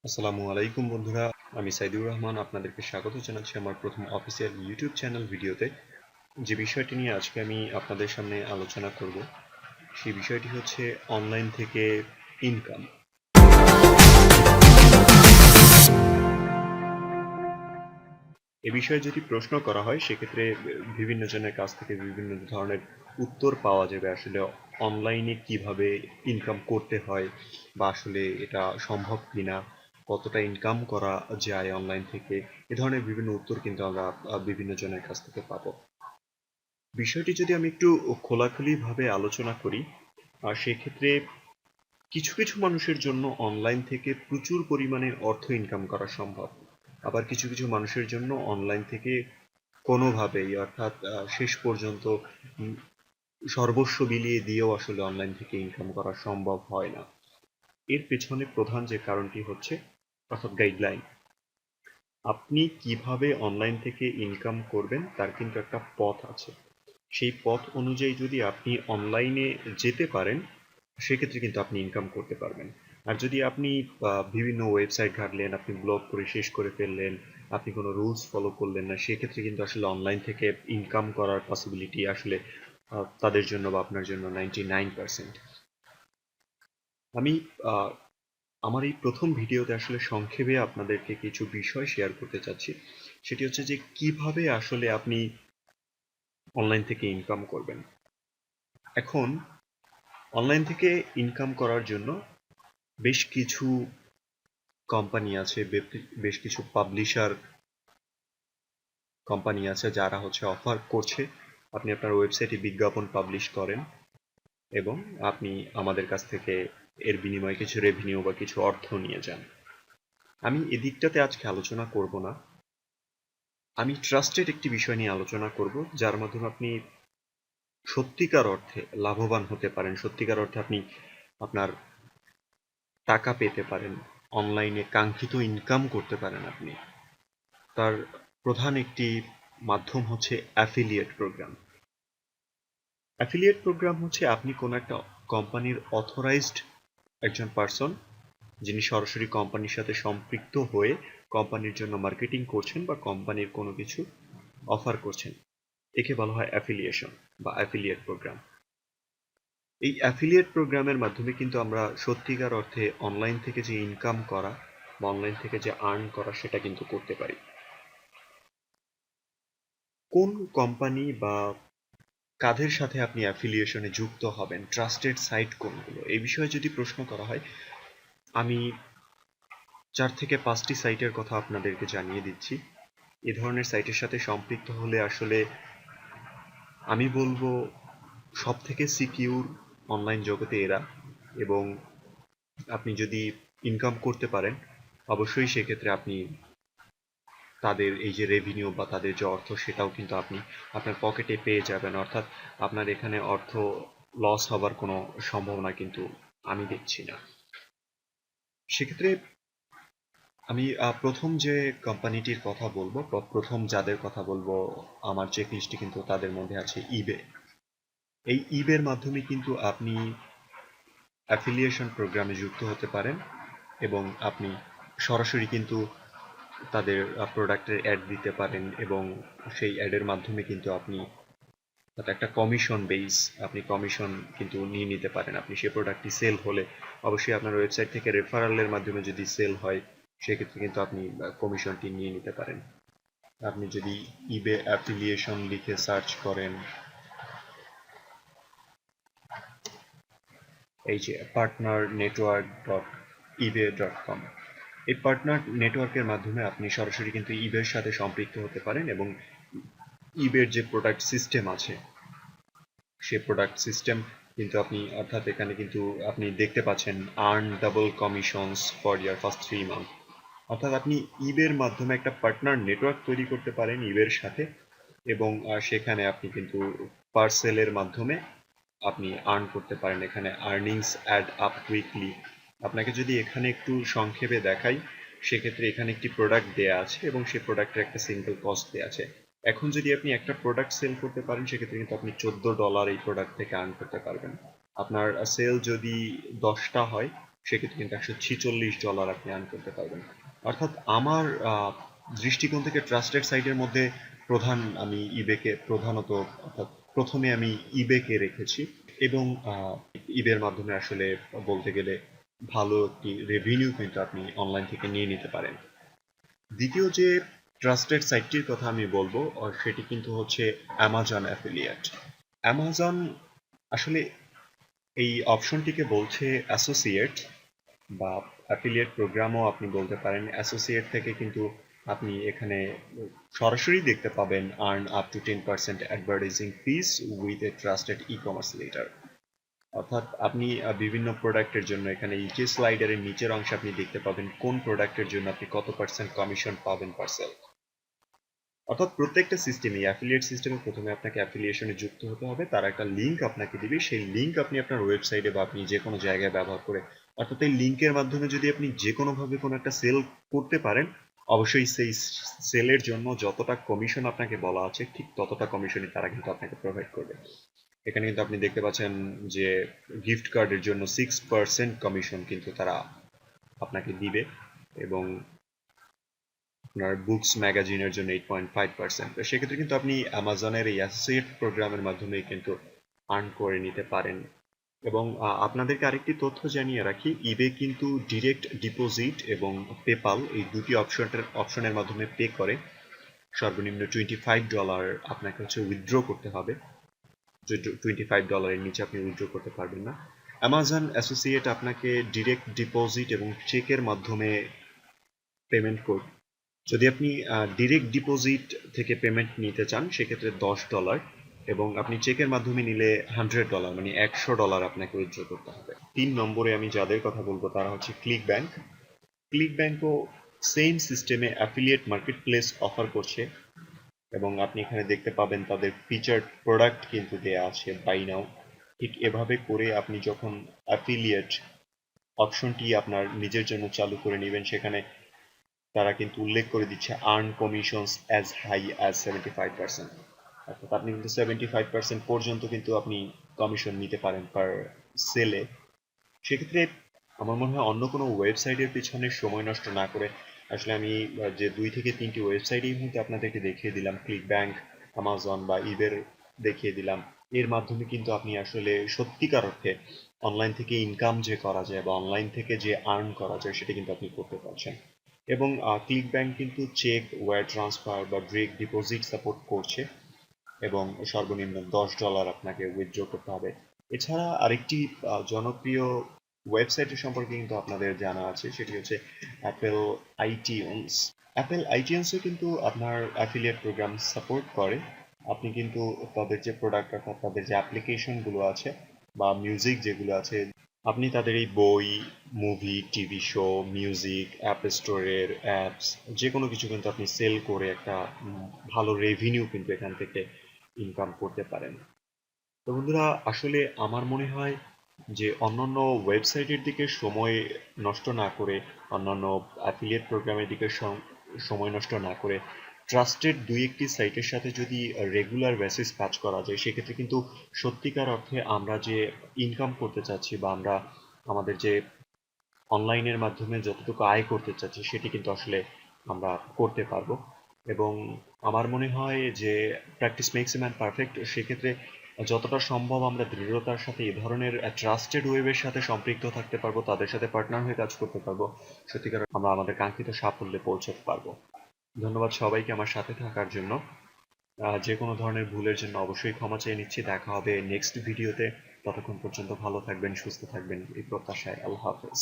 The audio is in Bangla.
আসসালামু আলাইকুম বন্ধুরা, আমি সাইদুর রহমান আপনাদেরকে স্বাগত জানাচ্ছি আমার প্রথম অফিসিয়াল ইউটিউব চ্যানেল ভিডিওতে। যে বিষয়টি নিয়ে আজকে আমি আপনাদের সামনে আলোচনা করব সেই বিষয়টি হচ্ছে অনলাইন থেকে ইনকাম। এ বিষয়ে যদি প্রশ্ন করা হয় সেক্ষেত্রে বিভিন্ন জনের কাছ থেকে বিভিন্ন ধরনের উত্তর পাওয়া যাবে। আসলে অনলাইনে কিভাবে ইনকাম করতে হয় বা আসলে এটা সম্ভব কিনা, কতটা ইনকাম করা যায় অনলাইন থেকে, এ ধরনের বিভিন্ন উত্তর কিন্তু আমরা বিভিন্ন জনের কাছ থেকে পাবো। বিষয়টি যদি আমি একটু খোলাখুলিভাবে আলোচনা করি, সেক্ষেত্রে কিছু কিছু মানুষের জন্য অনলাইন থেকে প্রচুর পরিমাণে অর্থ ইনকাম করা সম্ভব। আবার কিছু কিছু মানুষের জন্য অনলাইন থেকে কোনোভাবেই, অর্থাৎ শেষ পর্যন্ত উম, সর্বস্ব বিলিয়ে দিয়েও আসলে অনলাইন থেকে ইনকাম করা সম্ভব হয় না। এর পেছনে প্রধান যে কারণটি হচ্ছে, অর্থাৎ গাইডলাইন। আপনি কিভাবে অনলাইন থেকে ইনকাম করবেন তার কিন্তু একটা পথ আছে। সেই পথ অনুযায়ী যদি আপনি অনলাইনে যেতে পারেন সেক্ষেত্রে কিন্তু আপনি ইনকাম করতে পারবেন। আর যদি আপনি বিভিন্ন ওয়েবসাইট ঘাটলেন, আপনি ব্লগ করে শেষ করে ফেললেন, আপনি কোনো রুলস ফলো করলেন না, সেক্ষেত্রে কিন্তু আসলে অনলাইন থেকে ইনকাম করার পসিবিলিটি আসলে তাদের জন্য বা আপনার জন্য 99%। আমি আহ, আমার এই প্রথম ভিডিওতে আসলে সংক্ষেপে আপনাদেরকে কিছু বিষয় শেয়ার করতে চাচ্ছি। সেটি হচ্ছে যে কিভাবে আসলে আপনি অনলাইন থেকে ইনকাম করবেন। এখন অনলাইন থেকে ইনকাম করার জন্য বেশ কিছু কোম্পানি আছে, বেশ কিছু পাবলিশার কোম্পানি আছে যারা হচ্ছে অফার করছে। আপনি আপনার ওয়েবসাইটে বিজ্ঞাপন পাবলিশ করেন এবং আপনি আমাদের কাছ থেকে এর বিনিময়ে কিছু রেভিনিউ বা কিছু অর্থ নিয়ে যান। আমি এদিকটাতে আজকে আলোচনা করব না। আমি ট্রাস্টেড একটি বিষয় নিয়ে আলোচনা করব যার মাধ্যমে আপনি সত্যিকার অর্থে লাভবান হতে পারেন, সত্যিকার অর্থে আপনি আপনার টাকা পেতে পারেন, অনলাইনে কাঙ্ক্ষিত ইনকাম করতে পারেন আপনি। তার প্রধান একটি মাধ্যম হচ্ছে অ্যাফিলিয়েট প্রোগ্রাম। অ্যাফিলিয়েট প্রোগ্রাম হচ্ছে আপনি কোনো একটা কোম্পানির অথরাইজড একজন পার্সন, যিনি সরাসরি কোম্পানির সাথে সম্পৃক্ত হয়ে কোম্পানির জন্য মার্কেটিং করছেন বা কোম্পানির কোনো কিছু অফার করছেন। একে বলা হয় অ্যাফিলিয়েশন বা অ্যাফিলিয়েট প্রোগ্রাম। এই অ্যাফিলিয়েট প্রোগ্রামের মাধ্যমে কিন্তু আমরা সত্যিকার অর্থে অনলাইন থেকে যে ইনকাম করা বা অনলাইন থেকে যে আর্ন করা সেটা কিন্তু করতে পারি। কোন কোম্পানি বা কাদের সাথে আপনি অ্যাফিলিয়েশনে যুক্ত হবেন, ট্রাস্টেড সাইট কোনগুলো, এই বিষয়ে যদি প্রশ্ন করা হয়, আমি 4 থেকে 5টি সাইটের কথা আপনাদেরকে জানিয়ে দিচ্ছি। এ ধরনের সাইটের সাথে সম্পৃক্ত হলে আসলে আমি বলবো সব থেকে সিকিউর অনলাইন জগতে এরা। এবং আপনি যদি ইনকাম করতে পারেন অবশ্যই সেক্ষেত্রে আপনি তাদের এই যে রেভিনিউ বা তাদের যে অর্থ সেটাও কিন্তু আপনি আপনার পকেটে পেয়ে যাবেন। অর্থাৎ আপনার এখানে অর্থ লস হবার কোনো সম্ভাবনা কিন্তু আমি দেখছি না। সেক্ষেত্রে আমি প্রথম যে কোম্পানিটির কথা বলবো, প্রথম যাদের কথা বলবো, আমার চেক লিস্টে কিন্তু তাদের মধ্যে আছে ইবে। এই ইবের মাধ্যমে কিন্তু আপনি অ্যাফিলিয়েশন প্রোগ্রামে যুক্ত হতে পারেন এবং আপনি সরাসরি কিন্তু তাদের প্রোডাক্টের অ্যাড দিতে পারেন এবং সেই অ্যাডের মাধ্যমে কিন্তু আপনি তাতে একটা কমিশন বেস, আপনি কমিশন কিন্তু নিয়ে নিতে পারেন। আপনি সেই প্রোডাক্টটি সেল হলে অবশ্যই আপনার ওয়েবসাইট থেকে রেফারেলের মাধ্যমে যদি সেল হয় সেক্ষেত্রে কিন্তু আপনি কমিশনটি নিয়ে নিতে পারেন। আপনি যদি ইবে অ্যাফিলিয়েশন লিখে সার্চ করেন, এই যে পার্টনার নেটওয়ার্ক ডট ইবে ডট কম, এই পার্টনার নেটওয়ার্কের মাধ্যমে আপনি সরাসরি কিন্তু ইবের সাথে সম্পৃক্ত হতে পারেন এবং ইবের যে প্রোডাক্ট সিস্টেম আছে সে প্রোডাক্ট সিস্টেম কিন্তু আপনি, অর্থাৎ এখানে কিন্তু আপনি দেখতে পাচ্ছেন earn double commissions for year first 3 month. অর্থাৎ আপনি ইবের মাধ্যমে একটা পার্টনার নেটওয়ার্ক তৈরি করতে পারেন ইবের সাথে এবং সেখানে আপনি কিন্তু পার্সেলের মাধ্যমে আপনি আর্ন করতে পারেন। এখানে আর্নিংস অ্যাড আপ উইকলি। আপনাকে যদি এখানে একটু সংক্ষেপে দেখাই সেক্ষেত্রে এখানে একটি প্রোডাক্ট দেয়া আছে এবং সেই প্রোডাক্টের একটা সিঙ্গেল কস্ট দেয়া আছে। এখন যদি আপনি একটা প্রোডাক্ট সেল করতে পারেন সেক্ষেত্রে কিন্তু আপনি $14 এই প্রোডাক্ট থেকে আর্ন করতে পারবেন। আপনার সেল যদি 10টা হয় সেক্ষেত্রে কিন্তু $146 আপনি আর্ন করতে পারবেন। অর্থাৎ আমার দৃষ্টিকোণ থেকে ট্রাস্টেড সাইটের মধ্যে আমি ইবেকে প্রধানত, অর্থাৎ প্রথমে আমি ইবেকে রেখেছি, এবং ইবের মাধ্যমে আসলে বলতে গেলে ভালো একটি রেভিনিউ কিন্তু আপনি অনলাইন থেকে নিয়ে নিতে পারেন। দ্বিতীয় যে ট্রাস্টেড সাইটটির কথা আমি বলবো সেটি কিন্তু হচ্ছে অ্যামাজন অ্যাফিলিয়েট। অ্যামাজন আসলে এই অপশনটিকে বলছে অ্যাসোসিয়েট বা অ্যাফিলিয়েট প্রোগ্রামও আপনি বলতে পারেন। অ্যাসোসিয়েট থেকে কিন্তু আপনি এখানে সরাসরি দেখতে পাবেন earn up to 10% advertising fees with a trusted e commerce leader. অর্থাৎ আপনি বিভিন্ন প্রোডাক্টের জন্য এখানে ইচে স্লাইডারের নিচের অংশে আপনি দেখতে পাবেন কোন প্রোডাক্টের জন্য আপনি কত পার্সেন্ট কমিশন পাবেন পার সেল। অর্থাৎ প্রত্যেকটা সিস্টেমে, অ্যাফিলিয়েট সিস্টেমে প্রথমে আপনাকে অ্যাফিলিয়েশনে যুক্ত হতে হবে, তার একটা লিঙ্ক আপনাকে দিবে, সেই লিঙ্ক আপনি আপনার ওয়েবসাইটে বা আপনি যে কোনো জায়গায় ব্যবহার করে, অর্থাৎ এই লিঙ্কের মাধ্যমে যদি আপনি যে কোনোভাবে কোনো একটা সেল করতে পারেন, অবশ্যই সেই সেলের জন্য যতটা কমিশন আপনাকে বলা আছে ঠিক ততটা কমিশনই তারা কিন্তু আপনাকে প্রোভাইড করবে। এখানে কিন্তু আপনি দেখতে পাচ্ছেন যে গিফট কার্ডের জন্য 6% কমিশন কিন্তু তারা আপনাকে দিবে, এবং আপনার বুকস ম্যাগাজিনের জন্য 8.5%। তো সেক্ষেত্রে কিন্তু আপনি অ্যামাজনের এই অ্যাসোসিয়েট প্রোগ্রামের মাধ্যমেই কিন্তু আর্ন করে নিতে পারেন। এবং আপনাদেরকে আরেকটি তথ্য জানিয়ে রাখি, ইবে কিন্তু ডিরেক্ট ডিপোজিট এবং পেপাল এই দুটি অপশনের মাধ্যমে পে করে। সর্বনিম্ন $25 আপনাকে হচ্ছে উইথড্র করতে হবে। $25 নিচে আপনি উইথড্র করতে পারবেন না। অ্যামাজন অ্যাসোসিয়েট আপনাকে ডিরেক্ট ডিপোজিট এবং চেকের মাধ্যমে পেমেন্ট করবে। যদি আপনি ডিরেক্ট ডিপোজিট থেকে পেমেন্ট নিতে চান সেক্ষেত্রে $10, এবং আপনি চেকের মাধ্যমে নিলে $100, মানে $100 আপনাকে উইথড্র করতে হবে। 3 নম্বরে আমি যাদের কথা বলবো তারা হচ্ছে ক্লিক ব্যাংক। ক্লিক ব্যাংকও সেম সিস্টেমে অ্যাফিলিয়েট মার্কেট প্লেস অফার করছে, এবং আপনি এখানে দেখতে পাবেন তাদের ফিচার্ড প্রোডাক্ট কিন্তু দেয়া আছে বাই নাও। ঠিক এভাবে করে আপনি যখন অ্যাফিলিয়েট অপশনটি আপনার নিজের জন্য চালু করে নেবেন, সেখানে তারা কিন্তু উল্লেখ করে দিচ্ছে earn commissions as high as 75%। অর্থাৎ আপনি কিন্তু 75% পর্যন্ত কিন্তু আপনি কমিশন নিতে পারেন পার সেলে। সেক্ষেত্রে আমার মনে হয় অন্য কোনো ওয়েবসাইটের পিছনে সময় নষ্ট না করে আসলে আমি যে 2 থেকে 3টি ওয়েবসাইট এই মুহূর্তে আপনাদেরকে দেখিয়ে দিলাম, ক্লিক ব্যাংক, অ্যামাজন বা ইবের দেখিয়ে দিলাম, এর মাধ্যমে কিন্তু আপনি আসলে সত্যিকার অর্থে অনলাইন থেকে ইনকাম যে করা যায় বা অনলাইন থেকে যে আর্ন করা যায় সেটা কিন্তু আপনি করতে পারছেন। এবং ক্লিক ব্যাংক কিন্তু চেক, ওয়্যার ট্রান্সফার বা ডিরেক্ট ডিপোজিট সাপোর্ট করছে, এবং সর্বনিম্ন $10 আপনাকে উইথড্র করতে হবে। এছাড়া আরেকটি জনপ্রিয় ওয়েবসাইটের সম্পর্কে কিন্তু আপনাদের জানা আছে, সেটি হচ্ছে অ্যাপেল আইটিউনস। অ্যাপেল আইটিউনসও কিন্তু আপনার অ্যাফিলিয়েট প্রোগ্রাম সাপোর্ট করে। আপনি কিন্তু তাদের যে প্রোডাক্ট, অর্থাৎ তাদের যে অ্যাপ্লিকেশনগুলো আছে বা মিউজিক যেগুলো আছে, আপনি তাদের এই বই, movie, TV show, music, app স্টোরের অ্যাপস যে কোনো কিছু কিন্তু আপনি সেল করে একটা ভালো রেভিনিউ কিন্তু এখান থেকে ইনকাম করতে পারেন। তো বন্ধুরা, আসলে আমার মনে হয় যে অন্যান্য ওয়েবসাইটের দিকে সময় নষ্ট না করে, অন্যান্য অ্যাফিলিয়েট প্রোগ্রামের দিকে সময় নষ্ট না করে, ট্রাস্টেড 2-1টি সাইটের সাথে যদি রেগুলার বেসিস কাজ করা যায়, সেক্ষেত্রে কিন্তু সত্যিকার অর্থে আমরা যে ইনকাম করতে চাচ্ছি বা আমরা আমাদের যে অনলাইনের মাধ্যমে যতটুকু আয় করতে চাচ্ছি সেটি কিন্তু আসলে আমরা করতে পারবো। এবং আমার মনে হয় যে practice makes a man perfect. সেক্ষেত্রে যতটা সম্ভব আমরা দৃঢ়তার সাথে এই ধরনের ট্রাস্টেড ওয়েবের সাথে সম্পৃক্ত থাকতে পারবো, তাদের সাথে পার্টনার হয়ে কাজ করতে পারবো, সত্যিকার আমরা আমাদের কাঙ্ক্ষিত সাফল্যে পৌঁছাতে পারবো। ধন্যবাদ সবাইকে আমার সাথে থাকার জন্য। যে কোনো ধরনের ভুলের জন্য অবশ্যই ক্ষমা চেয়ে নিচ্ছি। দেখা হবে নেক্সট ভিডিওতে। ততক্ষণ পর্যন্ত ভালো থাকবেন, সুস্থ থাকবেন এই প্রত্যাশায়। আল্লাহ হাফেজ।